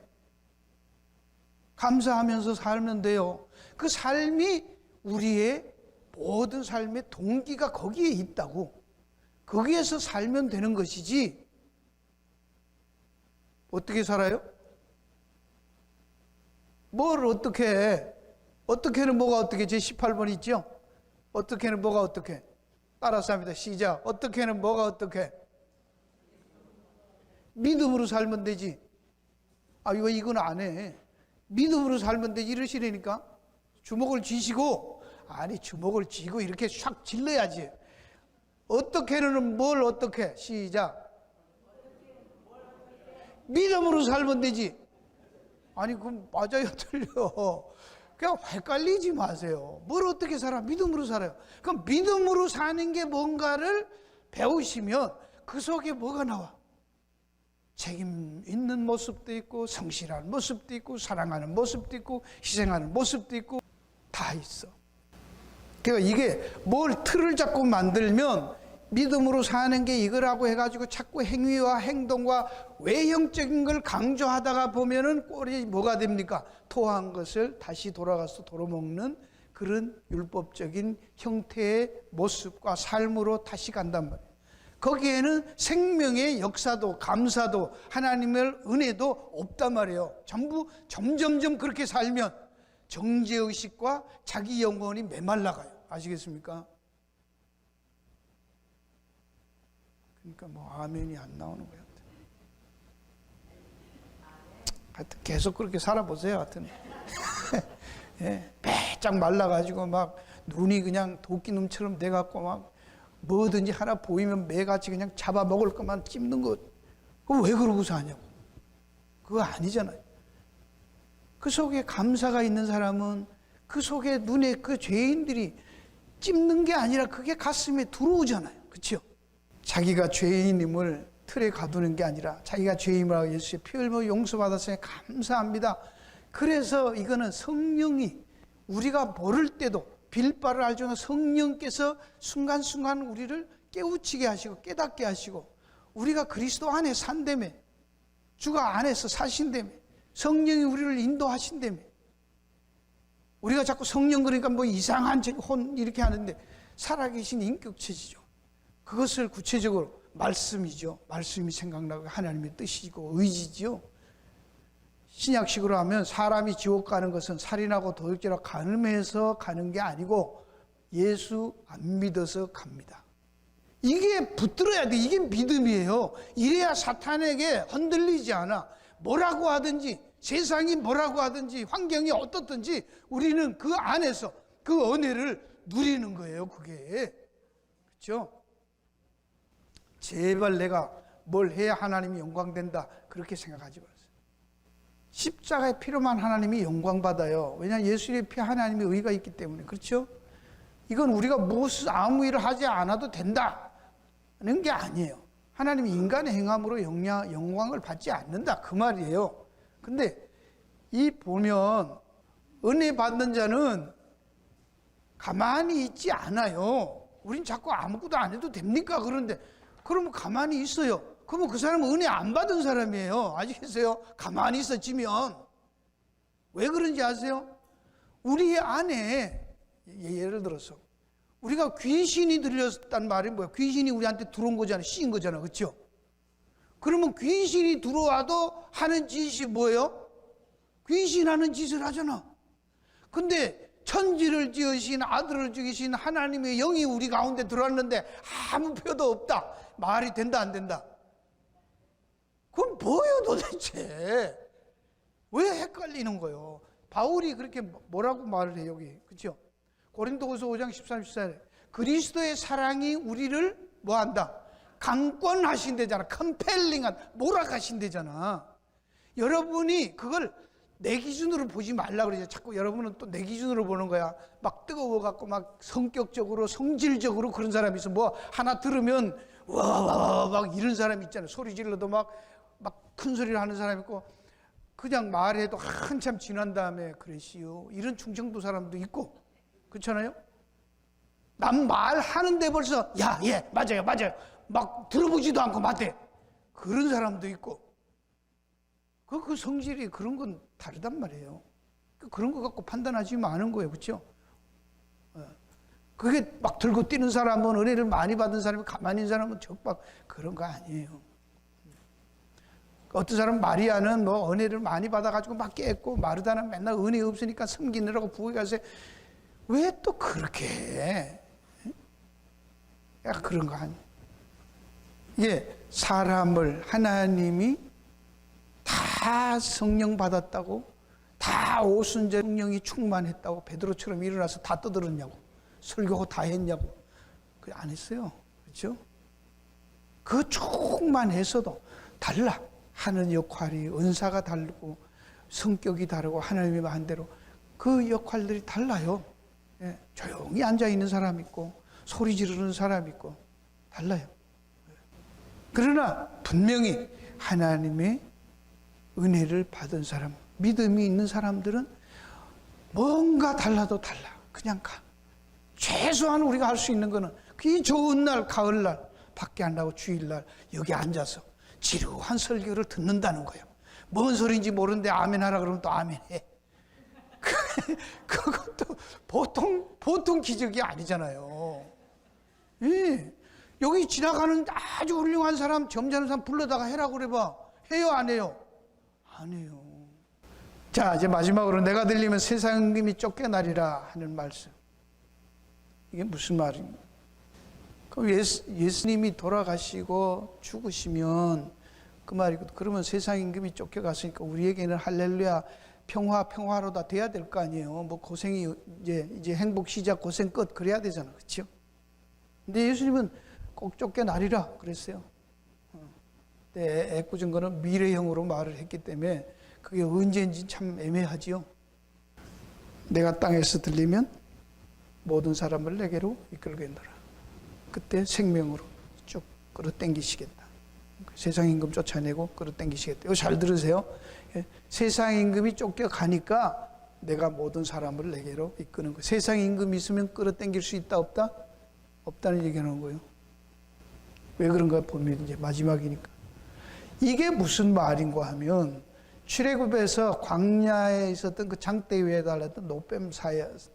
감사하면서 살면 돼요. 그 삶이 우리의 모든 삶의 동기가 거기에 있다고. 거기에서 살면 되는 것이지 어떻게 살아요? 뭘 어떻게 해? 어떻게는 뭐가 어떻게? 제 18번 있죠? 어떻게는 뭐가 어떻게? 따라서 합니다. 시작. 어떻게는 뭐가 어떻게? 믿음으로 살면 되지. 아, 이건 안 해. 믿음으로 살면 되지. 이러시라니까. 주먹을 쥐시고, 아니, 주먹을 쥐고 이렇게 샥 질러야지. 어떻게는 뭘 어떻게? 시작. 믿음으로 살면 되지. 아니, 그럼 맞아요, 틀려. 그냥 헷갈리지 마세요. 뭘 어떻게 살아? 믿음으로 살아요. 그럼 믿음으로 사는 게 뭔가를 배우시면 그 속에 뭐가 나와? 책임 있는 모습도 있고, 성실한 모습도 있고, 사랑하는 모습도 있고, 희생하는 모습도 있고, 다 있어. 그러니까 이게 뭘 틀을 자꾸 만들면 믿음으로 사는 게 이거라고 해가지고 자꾸 행위와 행동과 외형적인 걸 강조하다가 보면은 꼴이 뭐가 됩니까? 토한 것을 다시 돌아가서 도로먹는 그런 율법적인 형태의 모습과 삶으로 다시 간단 말이에요. 거기에는 생명의 역사도 감사도 하나님의 은혜도 없단 말이에요. 전부 점점점 그렇게 살면 정죄의식과 자기 영혼이 메말라가요. 아시겠습니까? 그러니까 뭐 아멘이 안 나오는 거예요. 하여튼 계속 그렇게 살아보세요. 하여튼 예, 빼짝 말라가지고 막 눈이 그냥 도끼눈처럼 돼갖고 막 뭐든지 하나 보이면 매같이 그냥 잡아먹을 것만 찝는 것. 그거 왜 그러고 사냐고. 그거 아니잖아요. 그 속에 감사가 있는 사람은 그 속에 눈에 그 죄인들이 찝는 게 아니라 그게 가슴에 들어오잖아요. 그렇죠? 자기가 죄인임을 틀에 가두는 게 아니라 자기가 죄인이라고 예수의 피 흘려 용서받았으니 감사합니다. 그래서 이거는 성령이 우리가 모를 때도 빌바를 알지만 성령께서 순간순간 우리를 깨우치게 하시고 깨닫게 하시고 우리가 그리스도 안에 산다며 주가 안에서 사신다며 성령이 우리를 인도하신다며 우리가 자꾸 성령 그러니까 뭐 이상한 혼 이렇게 하는데 살아계신 인격체지죠. 그것을 구체적으로 말씀이죠. 말씀이 생각나고 하나님의 뜻이고 의지죠. 신약식으로 하면 사람이 지옥 가는 것은 살인하고 도둑질하고 간음해서 가는 게 아니고 예수 안 믿어서 갑니다. 이게 붙들어야 돼. 이게 믿음이에요. 이래야 사탄에게 흔들리지 않아. 뭐라고 하든지 세상이 뭐라고 하든지 환경이 어떻든지 우리는 그 안에서 그 은혜를 누리는 거예요. 그게. 그렇죠? 제발 내가 뭘 해야 하나님이 영광된다 그렇게 생각하지 마세요. 십자가의 피로만 하나님이 영광받아요. 왜냐하면 예수의 피 하나님의 의가 있기 때문에. 그렇죠? 이건 우리가 무슨 아무 일을 하지 않아도 된다는 게 아니에요. 하나님이 인간의 행함으로 영광을 받지 않는다 그 말이에요. 근데 이 보면 은혜 받는 자는 가만히 있지 않아요. 우린 자꾸 아무것도 안 해도 됩니까? 그런데 그러면 가만히 있어요. 그러면 그 사람은 은혜 안 받은 사람이에요. 아시겠어요? 가만히 있어지면. 왜 그런지 아세요? 우리 안에 예를 들어서 우리가 귀신이 들렸단 말이 뭐예요? 귀신이 우리한테 들어온 거잖아요. 씌인 거잖아요. 그렇죠? 그러면 귀신이 들어와도 하는 짓이 뭐예요? 귀신 하는 짓을 하잖아. 근데 천지를 지으신 아들을 죽이신 하나님의 영이 우리 가운데 들어왔는데 아무 표도 없다. 말이 된다 안 된다? 그건 뭐예요 도대체? 왜 헷갈리는 거예요? 바울이 그렇게 뭐라고 말을 해요 여기. 그렇죠? 고린도후서 5장 13, 14절 그리스도의 사랑이 우리를 뭐한다? 강권하신대잖아. 컴펠링한 몰아가신대잖아. 여러분이 그걸 내 기준으로 보지 말라 그러죠. 자꾸 여러분은 또 내 기준으로 보는 거야. 막 뜨거워갖고 막 성격적으로 성질적으로 그런 사람이 있어. 뭐 하나 들으면 와 막 이런 사람 있잖아요. 소리 질러도 막 큰 소리를 하는 사람 있고 그냥 말해도 한참 지난 다음에 그러시오. 이런 충청도 사람도 있고 그렇잖아요. 남 말하는데 벌써 예 맞아요 막 들어보지도 않고 맞대. 그런 사람도 있고 그 성질이 그런 건 다르단 말이에요. 그런 거 갖고 판단하지 마는 거예요. 그렇죠? 그게 막 들고 뛰는 사람은 은혜를 많이 받은 사람이 가만히 있는 사람은 적박 그런 거 아니에요. 어떤 사람은 마리아는 뭐 은혜를 많이 받아가지고 막 깼고, 마르다는 맨날 은혜 없으니까 섬기느라고 부엌에 가서 왜 또 그렇게 해? 야, 그런 거 아니야. 이게 사람을 하나님이 다 성령 받았다고, 다 오순절 성령이 충만했다고 베드로처럼 일어나서 다 떠들었냐고, 설교 다 했냐고. 그게 안 했어요. 그렇죠? 그 충만해서도 달라. 하는 역할이, 은사가 다르고 성격이 다르고 하나님의 마음대로 그 역할들이 달라요. 예, 조용히 앉아있는 사람 있고 소리 지르는 사람 있고 달라요. 그러나 분명히 하나님의 은혜를 받은 사람, 믿음이 있는 사람들은 뭔가 달라도 달라. 그냥 가. 최소한 우리가 할 수 있는 거는 이 좋은 날, 가을날 밖에 안 나고 주일날 여기 앉아서 지루한 설교를 듣는다는 거예요. 뭔 소리인지 모르는데 아멘 하라 그러면 또 아멘 해. 그것도 보통 기적이 아니잖아요. 예. 여기 지나가는 아주 훌륭한 사람, 점잖은 사람 불러다가 해라고 그래봐. 해요, 안 해요? 안 해요. 자, 이제 마지막으로 내가 들리면 세상 은금이 쫓겨나리라 하는 말씀. 이게 무슨 말입니까? 예수님이 돌아가시고 죽으시면 그 말이거든. 그러면 세상 임금이 쫓겨갔으니까 우리에게는 할렐루야 평화로 다 돼야 될 거 아니에요. 뭐 고생이 이제 행복 시작 고생 끝 그래야 되잖아. 그렇죠? 근데 예수님은 꼭 쫓겨나리라 그랬어요. 근데 애꿎은 미래형으로 말을 했기 때문에 그게 언제인지 참 애매하지요. 내가 땅에서 들리면 모든 사람을 내게로 이끌겠노라. 그때 생명으로 쭉 끌어당기시겠다. 세상 임금 쫓아내고 끌어당기시겠다. 이거 잘 들으세요. 세상 임금이 쫓겨가니까 내가 모든 사람을 내게로 이끄는 거예요. 세상 임금이 있으면 끌어당길 수 있다 없다? 없다는 얘기하는 거예요. 왜 그런가 보면 이제 마지막이니까. 이게 무슨 말인가 하면 출애굽에서 광야에 있었던 그 장대위에 달렸던 노뱀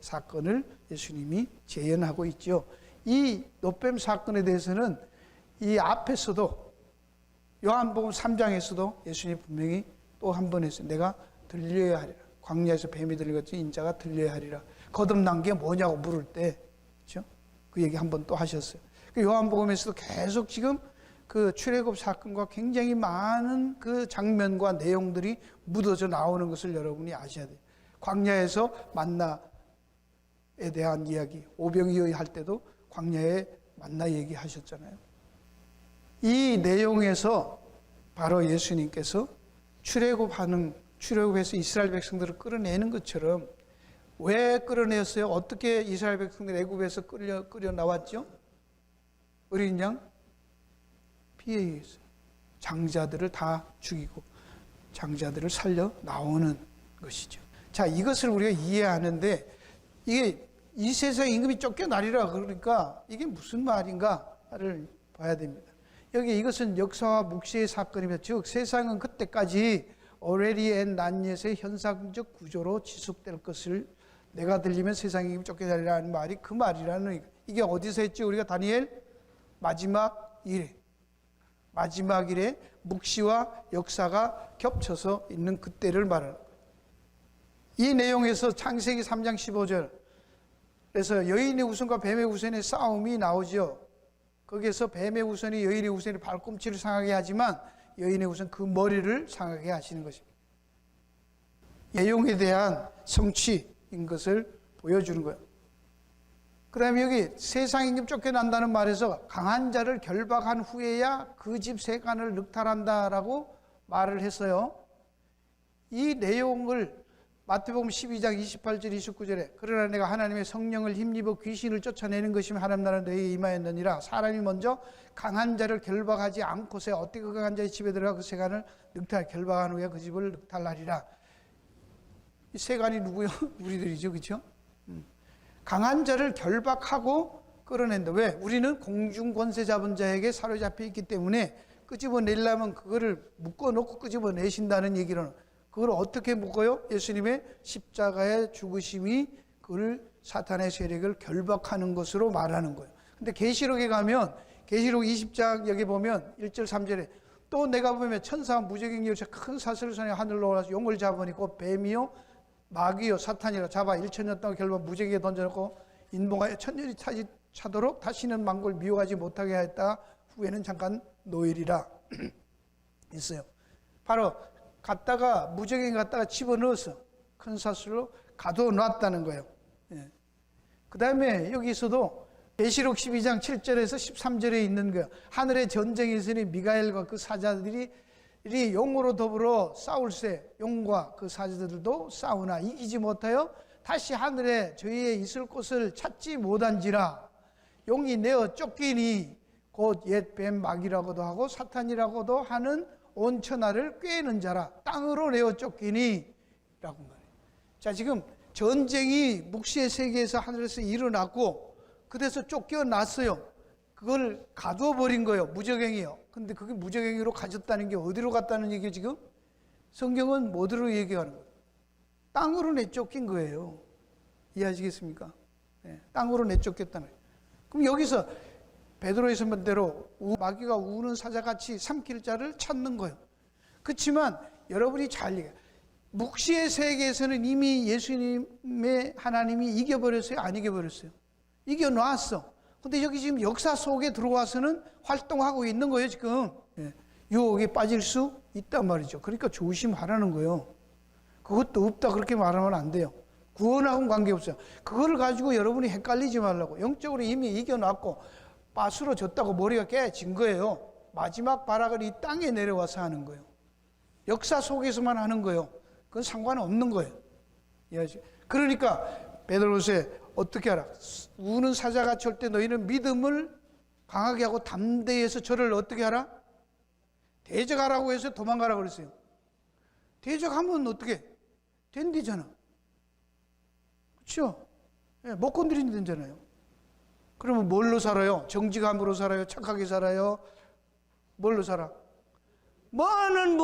사건을 예수님이 재현하고 있죠. 이 노뱀 사건에 대해서는 이 앞에서도 요한복음 3장에서도 예수님이 분명히 또 한 번 했어요. 내가 들려야 하리라. 광야에서 뱀이 들려갔지 인자가 들려야 하리라. 거듭난 게 뭐냐고 물을 때, 그렇죠? 그 얘기 한 번 또 하셨어요. 그 요한복음에서도 계속 지금 그 출애굽 사건과 굉장히 많은 그 장면과 내용들이 묻어져 나오는 것을 여러분이 아셔야 돼요. 광야에서 만나에 대한 이야기, 오병이어이 할 때도 광야에 만나 얘기하셨잖아요. 이 내용에서 바로 예수님께서 출애굽해서 이스라엘 백성들을 끌어내는 것처럼 왜 끌어내었어요? 어떻게 이스라엘 백성들 애굽에서 끌려 나왔죠? 어린 양 피해 의해서 장자들을 다 죽이고 장자들을 살려 나오는 것이죠. 자, 이것을 우리가 이해하는데 이게 이 세상 임금이 쫓겨나리라 그러니까 이게 무슨 말인가를 봐야 됩니다. 여기 이것은 역사와 묵시의 사건이며 즉 세상은 그때까지 already and not yet의 현상적 구조로 지속될 것을 내가 들리면 세상 임금이 쫓겨나리라는 말이 그 말이라는 이게 어디서 했죠? 우리가 다니엘 마지막 일에 묵시와 역사가 겹쳐서 있는 그때를 말하는 거예요. 이 내용에서 창세기 3장 15절 그래서 여인의 우선과 뱀의 우선의 싸움이 나오죠. 거기에서 뱀의 우선이 여인의 우선의 발꿈치를 상하게 하지만 여인의 우선 그 머리를 상하게 하시는 것입니다. 내용에 대한 성취인 것을 보여주는 거예요. 그 다음에 여기 세상 임금 쫓겨난다는 말에서 강한 자를 결박한 후에야 그 집 세간을 늑탈한다라고 말을 했어요. 이 내용을 마태복음 12장 28절 29절에 그러나 내가 하나님의 성령을 힘입어 귀신을 쫓아내는 것이면 하나님 나라 너희에 임하였느니라. 사람이 먼저 강한 자를 결박하지 않고서 어떻게 그 강한 자의 집에 들어가 그 세간을 결박한 후에 그 집을 늑탈하리라. 이 세간이 누구요? 우리들이죠. 그렇죠? 강한 자를 결박하고 끌어낸다. 왜? 우리는 공중 권세 잡은 자에게 사로잡혀 있기 때문에 끄집어내려면 그거를 묶어놓고 끄집어내신다는 얘기는 그걸 어떻게 묶어요? 예수님의 십자가의 죽으심이 그를 사탄의 세력을 결박하는 것으로 말하는 거예요. 근데 계시록에 가면 계시록 20장 여기 보면 1절 3절에 또 내가 보면 천사와 무적행 열차 큰 사슬을 손에 하늘로 올라서 용을 잡으니 곧 뱀이요 마귀요 사탄이라 잡아 1000년 동안 결국 무적에게 던져놓고 인봉하여 천년이 차도록 다시는 만국을 미워하지 못하게 하였다. 후에는 잠깐 노일이라 있어요. 바로 갔다가 무적에 갔다가 집어넣어서 큰 사슬로 가둬놨다는 거예요. 예. 그 다음에 여기서도 계시록 12장 7절에서 13절에 있는 거예요. 하늘의 전쟁이 있으니 미가엘과 그 사자들이 용으로 더불어 싸울세 용과 그 사자들도 싸우나 이기지 못하여 다시 하늘에 저희의 있을 곳을 찾지 못한지라. 용이 내어 쫓기니 곧 옛 뱀 마귀라고도 하고 사탄이라고도 하는 온 천하를 꾀는 자라. 땅으로 내어 쫓기니 라고 말해요. 자, 지금 전쟁이 묵시의 세계에서 하늘에서 일어났고 그래서 쫓겨났어요. 그걸 가두어버린 거예요. 무적행이요. 근데 그게 무적행위로 가졌다는 게 어디로 갔다는 얘기예요 지금? 성경은 뭐로 얘기하는 거예요? 땅으로 내쫓긴 거예요. 이해하시겠습니까? 네, 땅으로 내쫓겼다는 거예요. 그럼 여기서 베드로의 말대로 마귀가 우는 사자같이 삼킬 자를 찾는 거예요. 그렇지만 여러분이 잘 이해해요. 묵시의 세계에서는 이미 예수님의 하나님이 이겨버렸어요? 안 이겨버렸어요? 이겨놨어. 근데 여기 지금 역사 속에 들어와서는 활동하고 있는 거예요 지금. 유혹에 빠질 수 있단 말이죠. 그러니까 조심하라는 거예요. 그것도 없다 그렇게 말하면 안 돼요. 구원하고는 관계없어요. 그거를 가지고 여러분이 헷갈리지 말라고. 영적으로 이미 이겨놨고 빠스러졌다고 머리가 깨진 거예요. 마지막 발악을 이 땅에 내려와서 하는 거예요. 역사 속에서만 하는 거예요. 그건 상관없는 거예요. 그러니까 베드로서에 어떻게 하라? 우는 사자같이 올 때 너희는 믿음을 강하게 하고 담대해서 저를 어떻게 하라? 대적하라고 해서 도망가라고 그랬어요. 대적하면 어떻게? 된대잖아. 그렇죠? 못 건드린다잖아요. 그러면 뭘로 살아요? 정직함으로 살아요? 착하게 살아요? 뭘로 살아? 뭐는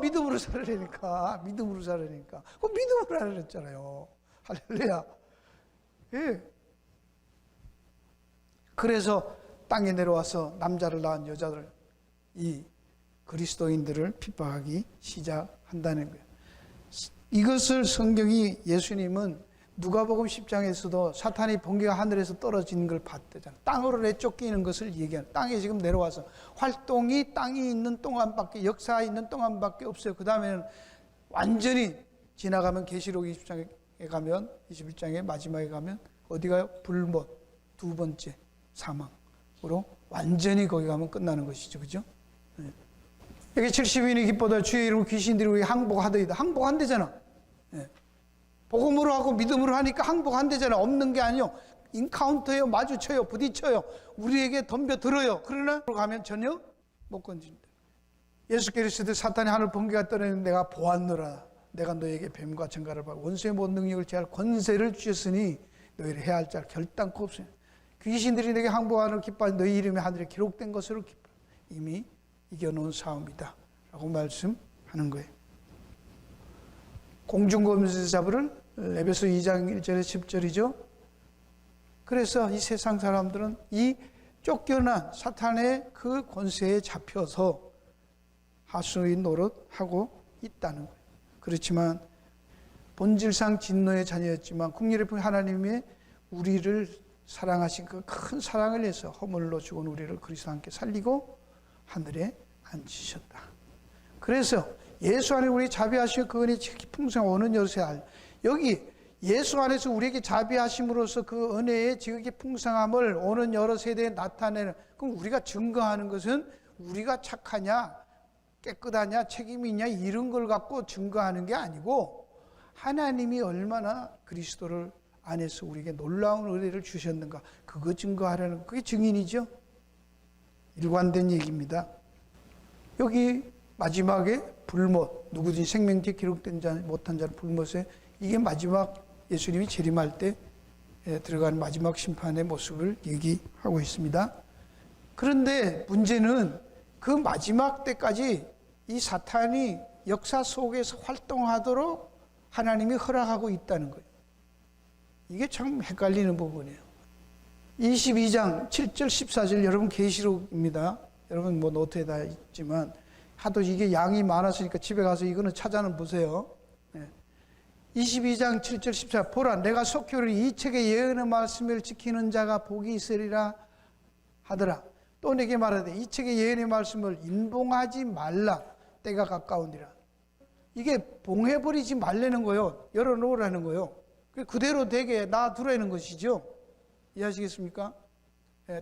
믿음으로 살아라니까. 믿음으로 살아라니까. 그 믿음으로 하라 그랬잖아요. 할렐루야. 예. 그래서 땅에 내려와서 남자를 낳은 여자들, 이 그리스도인들을 핍박하기 시작한다는 거예요. 이것을 성경이 예수님은 누가복음 10장에서도 사탄이 번개가 하늘에서 떨어지는 걸 봤대잖아요. 땅으로 내쫓기는 것을 얘기하는. 땅에 지금 내려와서 활동이 땅이 있는 동안밖에, 역사 있는 동안밖에 없어요. 그 다음에는 완전히 지나가면 계시록 20장에 가면 21장의 마지막에 가면 어디 가요? 불못, 두 번째 사망으로 완전히 거기 가면 끝나는 것이죠. 그죠? 네. 여기 70인이 기뻐도 주의 이름으로 귀신들이 우리 항복하더이다. 항복한대잖아. 네. 복음으로 하고 믿음으로 하니까 항복한대잖아. 없는 게 아니요. 인카운터예요. 마주쳐요. 부딪혀요. 우리에게 덤벼들어요. 그러나 가면 전혀 못 건진다. 예수께서 이르시되 사탄이 하늘 번개가 떨어지는 내가 보았노라. 내가 너에게 뱀과 전갈을 받고 원수의 모든 능력을 제할 권세를 주셨으니 너희를 해야 할 자를 결단코 없으니 귀신들이 내게 항복하는 기뻐하니 너희 이름이 하늘에 기록된 것으로 기뻐. 이미 이겨놓은 싸움이다 라고 말씀하는 거예요. 공중검에서 잡으를 에베소 2장 1절에서 10절이죠. 그래서 이 세상 사람들은 이 쫓겨난 사탄의 그 권세에 잡혀서 하수인 노릇하고 있다는 거예요. 그렇지만 본질상 진노의 자녀였지만 국리를 통해 하나님의 우리를 사랑하신 그 큰 사랑을 위해서 허물로 죽은 우리를 그리스도와 함께 살리고 하늘에 앉히셨다. 그래서 예수 안에 우리 자비하시고 그 은혜의 풍성한 오는 여세 알. 여기 예수 안에서 우리에게 자비하심으로써 그 은혜의 지극히 풍성함을 오는 여러 세대에 나타내는. 그럼 우리가 증거하는 것은 우리가 착하냐 깨끗하냐 책임이 있냐 이런 걸 갖고 증거하는 게 아니고 하나님이 얼마나 그리스도를 안에서 우리에게 놀라운 은혜를 주셨는가 그거 증거하라는 그게 증인이죠. 일관된 얘기입니다. 여기 마지막에 불못 누구든지 생명지에 기록된 자 못한 자는 불못에 이게 마지막 예수님이 재림할 때 들어가는 마지막 심판의 모습을 얘기하고 있습니다. 그런데 문제는 그 마지막 때까지 이 사탄이 역사 속에서 활동하도록 하나님이 허락하고 있다는 거예요. 이게 참 헷갈리는 부분이에요. 22장 7절 14절 여러분 계시록입니다. 여러분 뭐 노트에 다 있지만 하도 이게 양이 많았으니까 집에 가서 이거는 찾아는 보세요. 22장 7절 14 보라 내가 속히 이 책의 예언의 말씀을 지키는 자가 복이 있으리라 하더라. 또 내게 말하되 이 책의 예언의 말씀을 인봉하지 말라 때가 가까우니라. 이게 봉해버리지 말라는 거예요. 열어놓으라는 거예요. 그대로 되게 놔두라는 것이죠. 이해하시겠습니까?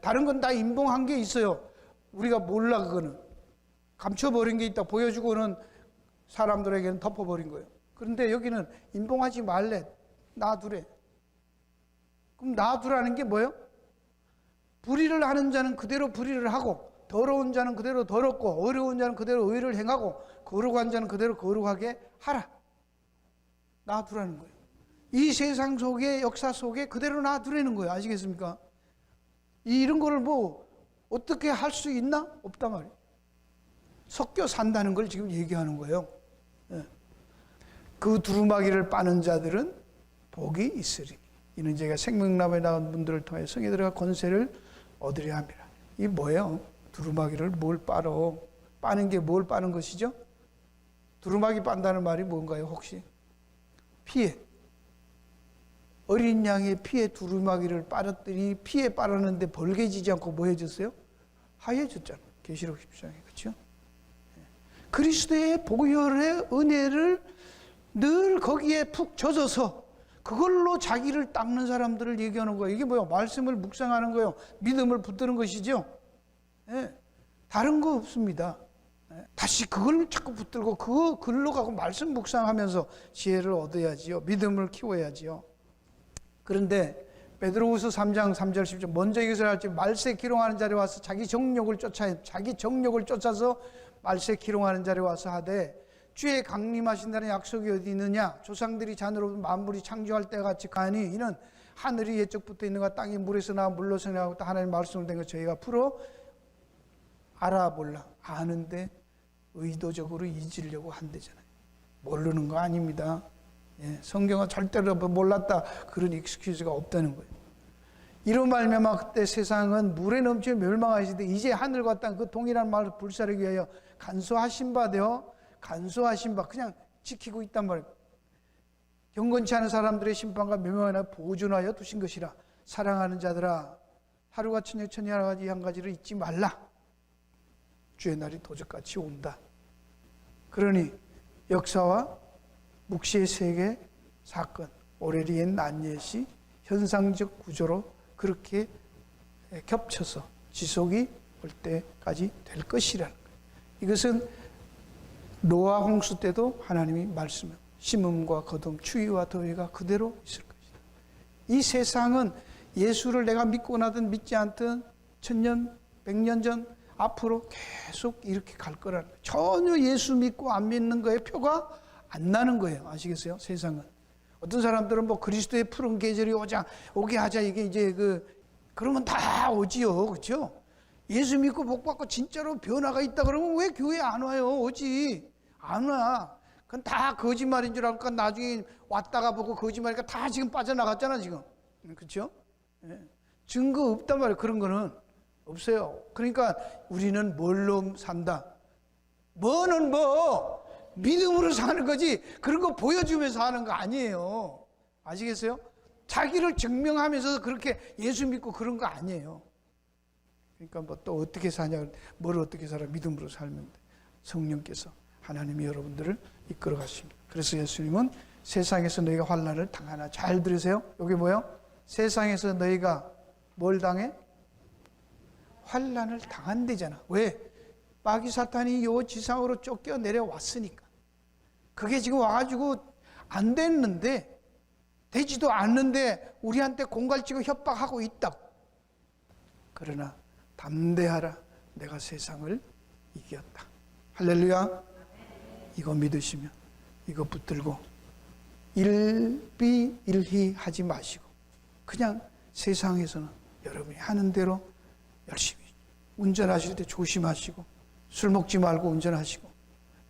다른 건 다 인봉한 게 있어요. 우리가 몰라. 그거는 감춰버린 게 있다 보여주고는 사람들에게는 덮어버린 거예요. 그런데 여기는 인봉하지 말래, 놔두래. 그럼 놔두라는 게 뭐예요? 불의를 하는 자는 그대로 불의를 하고, 더러운 자는 그대로 더럽고, 어려운 자는 그대로 의를 행하고, 거룩한 자는 그대로 거룩하게 하라. 놔두라는 거예요. 이 세상 속의 역사 속에 그대로 놔두라는 거예요. 아시겠습니까? 이런 거를 뭐 어떻게 할 수 있나? 없단 말이에요. 섞여 산다는 걸 지금 얘기하는 거예요. 그 두루마기를 빠는 자들은 복이 있으리니 이는 제가 생명나무에 나온 분들을 통해 성에 들어가 권세를 얻으려 함이라. 이게 뭐예요? 두루마기를 뭘 빨어? 빠는 게 뭘 빠는 것이죠? 두루마기 빤다는 말이 뭔가요? 혹시? 피에. 어린 양의 피에 두루마기를 빨았더니 피에 빨았는데 벌개지지 않고 뭐 해졌어요? 하얘졌잖아요. 계시록 10장에. 그렇죠? 그리스도의 보혈의 은혜를 늘 거기에 푹 젖어서 그걸로 자기를 닦는 사람들을 얘기하는 거예요. 이게 뭐예요? 말씀을 묵상하는 거예요. 믿음을 붙드는 것이죠. 다른 거 없습니다. 다시 그걸 자꾸 붙들고 그거 글로 가고 말씀 묵상하면서 지혜를 얻어야지요. 믿음을 키워야지요. 그런데 베드로후서 3장 3절 10절 먼저 이것을 할지 말세 기롱하는 자리에 와서 자기 정욕을 쫓아서 말세 기롱하는 자리에 와서 하되 주의 강림하신다는 약속이 어디 있느냐? 조상들이 잔으로 만물이 창조할 때 같이 가니 이는 하늘이 예적부터 있는가 땅이 물에서 나와 물로서 나오고 또 하나님의 말씀을 된 것 저희가 풀어 알아볼라. 아는데 의도적으로 잊으려고 한대잖아요. 모르는 거 아닙니다. 성경은 절대로 몰랐다 그런 익스큐즈가 없다는 거예요. 이로 말미암아 그때 세상은 물에 넘쳐 멸망하시되 이제 하늘과 땅 그 동일한 말을 불사르기 위하여 간소하신 바 되어 간소하신 바 그냥 지키고 있단 말이에요. 경건치 않은 사람들의 심판과 멸망을 보존하여 두신 것이라. 사랑하는 자들아 하루가 천년천년 하루가 한 가지를 잊지 말라. 주의 날이 도적같이 온다. 그러니 역사와 묵시의 세계 사건 오레리의 난예시 현상적 구조로 그렇게 겹쳐서 지속이 올 때까지 될 것이라는 거예요. 이것은 노아 홍수 때도 하나님이 말씀해요. 심음과 거둠, 추위와 더위가 그대로 있을 것이다. 이 세상은 예수를 내가 믿고 나든 믿지 않든 1000년, 100년 전 앞으로 계속 이렇게 갈 거라는 거예요. 전혀 예수 믿고 안 믿는 거에 표가 안 나는 거예요. 아시겠어요? 세상은. 어떤 사람들은 뭐 그리스도의 푸른 계절이 오게 하자 이게 이제 그러면 다 오지요. 그렇죠? 예수 믿고 복 받고 진짜로 변화가 있다 그러면 왜 교회 안 와요? 오지. 안 와. 그건 다 거짓말인 줄 알고 나중에 왔다가 보고 거짓말이니까 다 지금 빠져나갔잖아 지금. 그렇죠? 증거 없단 말이에요. 그런 거는 없어요. 그러니까 우리는 뭘로 산다? 뭐는 뭐 믿음으로 사는 거지 그런 거 보여주면서 하는 거 아니에요. 아시겠어요? 자기를 증명하면서 그렇게 예수 믿고 그런 거 아니에요. 그러니까 뭐 또 어떻게 사냐, 뭘 어떻게 살아? 믿음으로 살면 돼. 성령께서 하나님이 여러분들을 이끌어 가십니다. 그래서 예수님은 세상에서 너희가 환난을 당하나. 잘 들으세요. 여기 뭐요? 세상에서 너희가 뭘 당해? 환난을 당한대잖아. 왜? 마귀 사탄이 요 지상으로 쫓겨 내려왔으니까. 그게 지금 와가지고 안 됐는데, 되지도 않는데 우리한테 공갈치고 협박하고 있다고. 그러나 담대하라. 내가 세상을 이겼다. 할렐루야. 이거 믿으시면 이거 붙들고 일비일희 하지 마시고 그냥 세상에서는 여러분이 하는 대로 열심히 운전하실 때 조심하시고 술 먹지 말고 운전하시고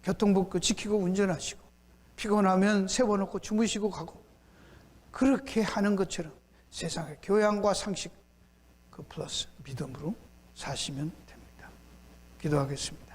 교통법규 지키고 운전하시고 피곤하면 세워놓고 주무시고 가고 그렇게 하는 것처럼 세상의 교양과 상식 그 플러스 믿음으로 사시면 됩니다. 기도하겠습니다.